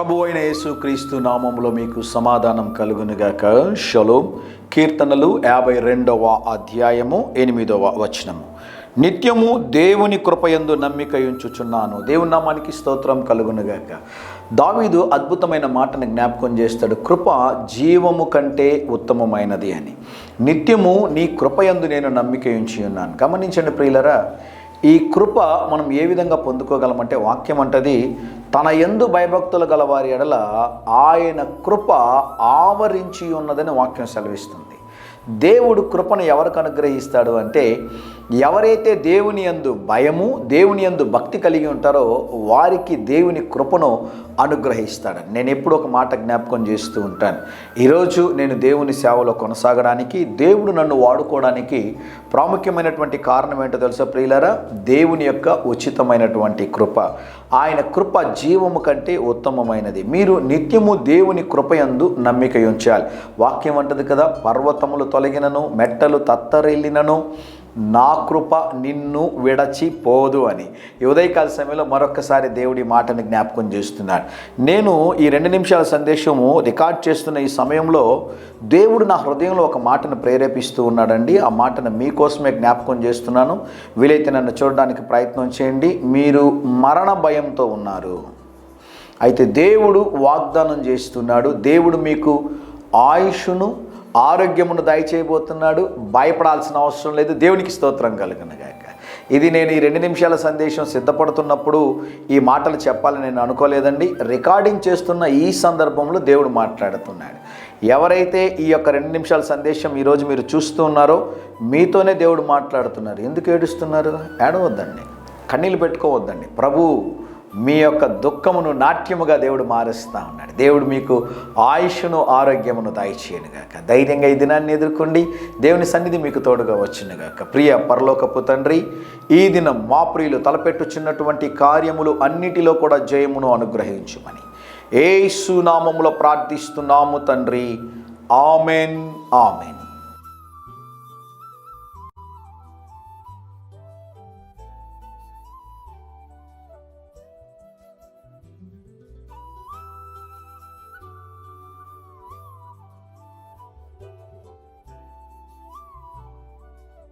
ప్రభు అయిన యేసుక్రీస్తు నామములో మీకు సమాధానం కలుగునుగాక. షలోమ్. కీర్తనలు 52వ అధ్యాయము 8వ వచనము. నిత్యము దేవుని కృపయందు నమ్మిక ఉంచుచున్నాను. దేవుని నామానికి స్తోత్రం కలుగునుగాక. దావీదు అద్భుతమైన మాటను జ్ఞాపకం చేస్తాడు. కృప జీవము కంటే ఉత్తమమైనది అని. నిత్యము నీ కృపయందు నేను నమ్మిక ఉంచి ఉన్నాను. గమనించండి ప్రియులరా, ఈ కృప మనం ఏ విధంగా పొందుకోగలమంటే, వాక్యం అంటది, తన యందు భయభక్తులు గల వారి ఎడల ఆయన కృప ఆవరించి ఉన్నదని వాక్యం సెలవిస్తుంది. దేవుడు కృపను ఎవరికి అనుగ్రహిస్తాడు అంటే, ఎవరైతే దేవుని యందు భయము, దేవుని యందు భక్తి కలిగి ఉంటారో వారికి దేవుని కృపను అనుగ్రహిస్తాడు. నేను ఎప్పుడు ఒక మాట జ్ఞాపకం చేస్తూ ఉంటాను. ఈరోజు నేను దేవుని సేవలో కొనసాగడానికి, దేవుడు నన్ను వాడుకోవడానికి ప్రాముఖ్యమైనటువంటి కారణం ఏంటో తెలుసా ప్రియులారా? దేవుని యొక్క ఉచితమైనటువంటి కృప. ఆయన కృప జీవము కంటే ఉత్తమమైనది. మీరు నిత్యము దేవుని కృపయందు నమ్మిక ఉంచాలి. వాక్యం అంటది కదా, పర్వతములు తొలగినను, మెట్టలు తత్తరెళ్ళినను, నా కృప నిన్ను విడచిపోదు అని. ఈ ఉదయకాల సమయంలో మరొకసారి దేవుడి మాటని జ్ఞాపకం చేస్తున్నాడు. నేను ఈ 2 నిమిషాల సందేశము రికార్డ్ చేస్తున్న ఈ సమయంలో దేవుడు నా హృదయంలో ఒక మాటను ప్రేరేపిస్తూ ఉన్నాడండి. ఆ మాటను మీకోసమే జ్ఞాపకం చేస్తున్నాను. వీలైతే నన్ను చూడడానికి ప్రయత్నం చేయండి. మీరు మరణ భయంతో ఉన్నారు, అయితే దేవుడు వాగ్దానం చేస్తున్నాడు. దేవుడు మీకు ఆయుష్ను, ఆరోగ్యమును దయచేయబోతున్నాడు. భయపడాల్సిన అవసరం లేదు. దేవునికి స్తోత్రం కలుగునుగాక. ఇది నేను ఈ 2 నిమిషాల సందేశం సిద్ధపడుతున్నప్పుడు ఈ మాటలు చెప్పాలని నేను అనుకోలేదండి. రికార్డింగ్ చేస్తున్న ఈ సందర్భంలో దేవుడు మాట్లాడుతున్నాడు. ఎవరైతే ఈ యొక్క 2 నిమిషాల సందేశం ఈరోజు మీరు చూస్తూ ఉన్నారో మీతోనే దేవుడు మాట్లాడుతున్నారు. ఎందుకు ఏడుస్తున్నారు? ఏడవద్దండి, కన్నీళ్ళు పెట్టుకోవద్దండి. ప్రభు మీ యొక్క దుఃఖమును నాట్యముగా దేవుడు మారుస్తూ ఉన్నాడు. దేవుడు మీకు ఆయుష్ను, ఆరోగ్యమును దయచేయనుగాక. ధైర్యంగా ఈ దినాన్ని ఎదుర్కొండి. దేవుని సన్నిధి మీకు తోడుగా వచ్చునుగాక. ప్రియ పరలోకపు తండ్రి, ఈ దినం మా ప్రియులు తలపెట్టుచున్నటువంటి కార్యములు అన్నిటిలో కూడా జయమును అనుగ్రహించుమని యేసు నామములో ప్రార్థిస్తున్నాము తండ్రి. Amen, amen.